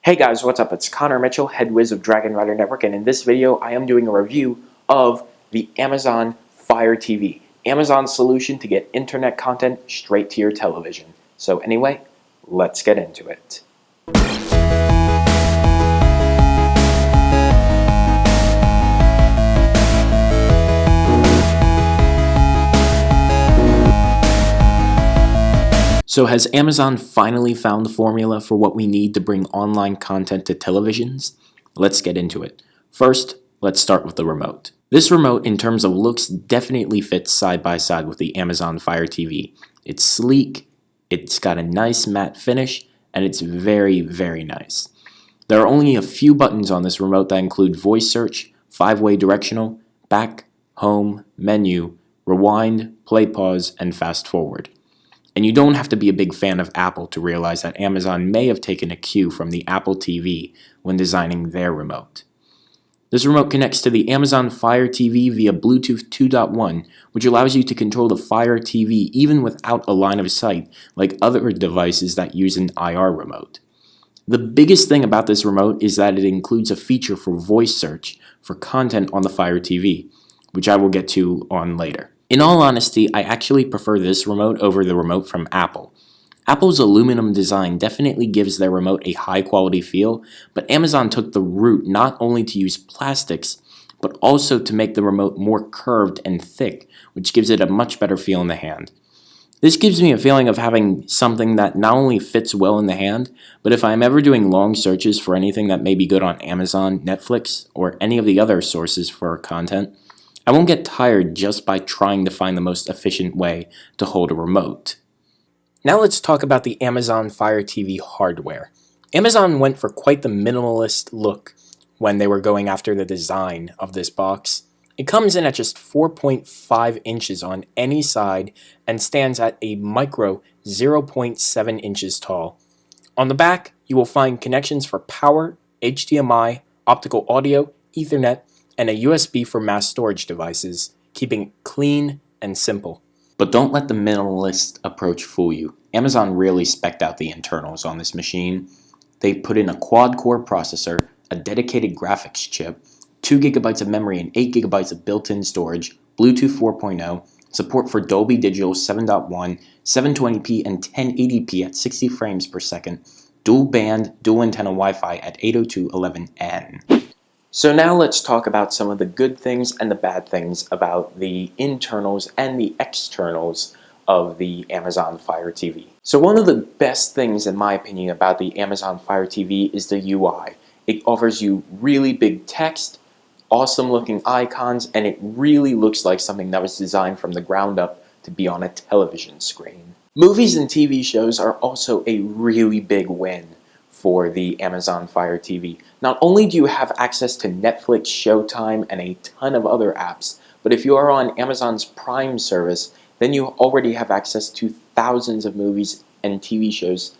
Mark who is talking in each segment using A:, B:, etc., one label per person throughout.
A: Hey guys, what's up? It's Connor Mitchell, head whiz of Dragon Rider Network, and in this video I am doing a review of the Amazon Fire TV, Amazon's solution to get internet content straight to your television. So anyway, let's get into it. So has Amazon finally found the formula for what we need to bring online content to televisions? Let's get into it. First, let's start with the remote. This remote, in terms of looks, definitely fits side by side with the Amazon Fire TV. It's sleek, it's got a nice matte finish, and it's very, very nice. There are only a few buttons on this remote that include voice search, 5-way directional, back, home, menu, rewind, play pause, and fast forward. And you don't have to be a big fan of Apple to realize that Amazon may have taken a cue from the Apple TV when designing their remote. This remote connects to the Amazon Fire TV via Bluetooth 2.1, which allows you to control the Fire TV even without a line of sight, like other devices that use an IR remote. The biggest thing about this remote is that it includes a feature for voice search for content on the Fire TV, which I will get to on later. In all honesty, I actually prefer this remote over the remote from Apple. Apple's aluminum design definitely gives their remote a high quality feel, but Amazon took the route not only to use plastics, but also to make the remote more curved and thick, which gives it a much better feel in the hand. This gives me a feeling of having something that not only fits well in the hand, but if I'm ever doing long searches for anything that may be good on Amazon, Netflix, or any of the other sources for content, I won't get tired just by trying to find the most efficient way to hold a remote. Now let's talk about the Amazon Fire TV hardware. Amazon went for quite the minimalist look when they were going after the design of this box. It comes in at just 4.5 inches on any side and stands at a micro 0.7 inches tall. On the back, you will find connections for power, HDMI, optical audio, Ethernet, and a USB for mass storage devices, keeping it clean and simple. But don't let the minimalist approach fool you. Amazon really spec'd out the internals on this machine. They put in a quad-core processor, a dedicated graphics chip, 2 GB of memory and 8 GB of built-in storage, Bluetooth 4.0, support for Dolby Digital 7.1, 720p and 1080p at 60 frames per second, dual band, dual antenna Wi-Fi at 802.11n. So now let's talk about some of the good things and the bad things about the internals and the externals of the Amazon Fire TV. So one of the best things in my opinion about the Amazon Fire TV is the UI. It offers you really big text, awesome looking icons, and it really looks like something that was designed from the ground up to be on a television screen. Movies and TV shows are also a really big win for the Amazon Fire TV. Not only do you have access to Netflix, Showtime, and a ton of other apps, but if you are on Amazon's Prime service, then you already have access to thousands of movies and TV shows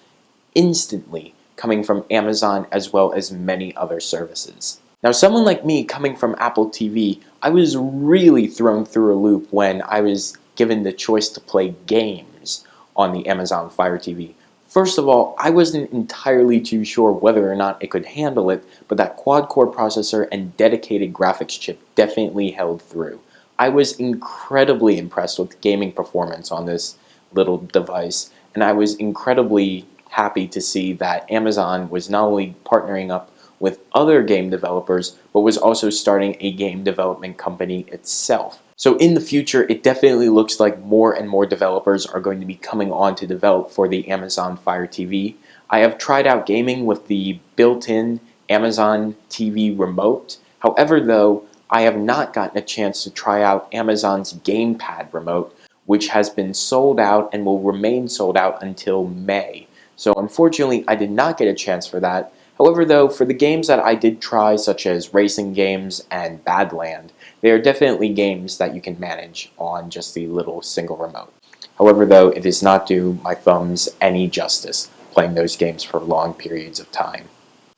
A: instantly coming from Amazon as well as many other services. Now, someone like me coming from Apple TV, I was really thrown through a loop when I was given the choice to play games on the Amazon Fire TV. First of all, I wasn't entirely too sure whether or not it could handle it, but that quad-core processor and dedicated graphics chip definitely held through. I was incredibly impressed with gaming performance on this little device, and I was incredibly happy to see that Amazon was not only partnering up with other game developers, but was also starting a game development company itself. So in the future, it definitely looks like more and more developers are going to be coming on to develop for the Amazon Fire TV. I have tried out gaming with the built-in Amazon TV remote. However, though, I have not gotten a chance to try out Amazon's gamepad remote, which has been sold out and will remain sold out until May. So unfortunately, I did not get a chance for that. However, though, for the games that I did try, such as racing games and Badland, they are definitely games that you can manage on just the little single remote. However, though, it does not do my thumbs any justice playing those games for long periods of time.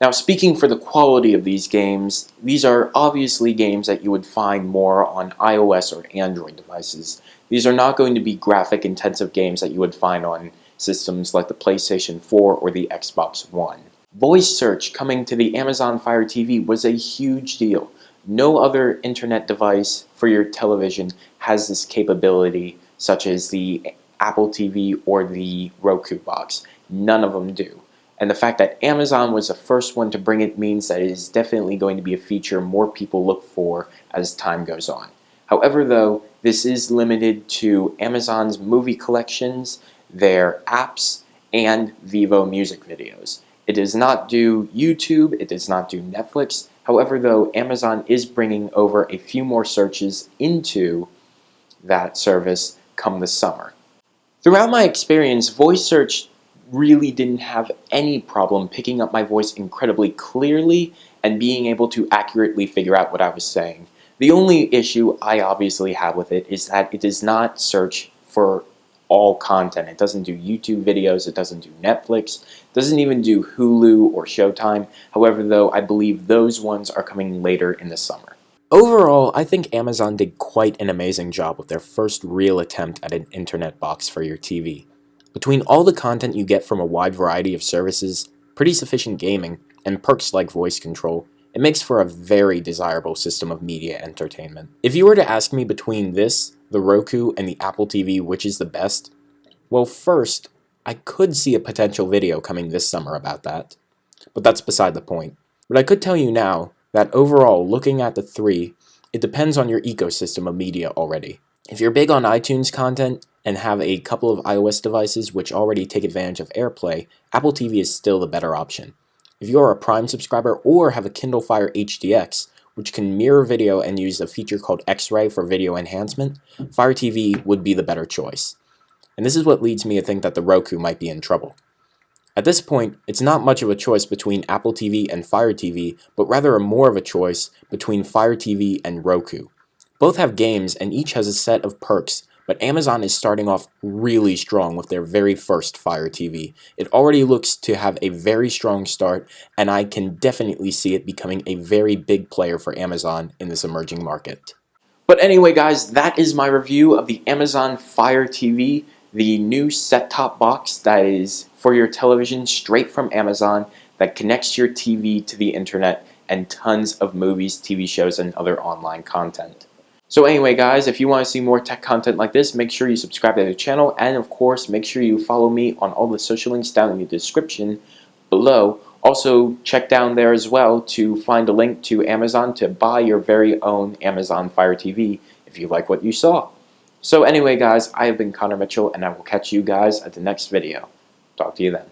A: Now, speaking for the quality of these games, these are obviously games that you would find more on iOS or Android devices. These are not going to be graphic-intensive games that you would find on systems like the PlayStation 4 or the Xbox One. Voice search coming to the Amazon Fire TV was a huge deal. No other internet device for your television has this capability, such as the Apple TV or the Roku box. None of them do. And the fact that Amazon was the first one to bring it means that it is definitely going to be a feature more people look for as time goes on. However, though, this is limited to Amazon's movie collections, their apps, and Vivo music videos. It does not do YouTube, it does not do Netflix. However, though, Amazon is bringing over a few more searches into that service come the summer. Throughout my experience, voice search really didn't have any problem picking up my voice incredibly clearly and being able to accurately figure out what I was saying. The only issue I obviously have with it is that it does not search for all content. It doesn't do YouTube videos, it doesn't do Netflix, it doesn't even do Hulu or Showtime. However, though, I believe those ones are coming later in the summer. Overall, I think Amazon did quite an amazing job with their first real attempt at an internet box for your TV. Between all the content you get from a wide variety of services, pretty sufficient gaming, and perks like voice control, it makes for a very desirable system of media entertainment. If you were to ask me between this, the Roku, and the Apple TV which is the best, well, first, I could see a potential video coming this summer about that. But that's beside the point. But I could tell you now that overall, looking at the three, it depends on your ecosystem of media already. If you're big on iTunes content and have a couple of iOS devices which already take advantage of AirPlay, Apple TV is still the better option. If you are a Prime subscriber or have a Kindle Fire HDX, which can mirror video and use a feature called X-Ray for video enhancement, Fire TV would be the better choice. And this is what leads me to think that the Roku might be in trouble. At this point, it's not much of a choice between Apple TV and Fire TV, but rather more of a choice between Fire TV and Roku. Both have games and each has a set of perks, but Amazon is starting off really strong with their very first Fire TV. It already looks to have a very strong start, and I can definitely see it becoming a very big player for Amazon in this emerging market. But anyway, guys, that is my review of the Amazon Fire TV, the new set-top box that is for your television straight from Amazon that connects your TV to the internet and tons of movies, TV shows, and other online content. So anyway, guys, if you want to see more tech content like this, make sure you subscribe to the channel, and of course, make sure you follow me on all the social links down in the description below. Also, check down there as well to find a link to Amazon to buy your very own Amazon Fire TV if you like what you saw. So anyway, guys, I have been Connor Mitchell, and I will catch you guys at the next video. Talk to you then.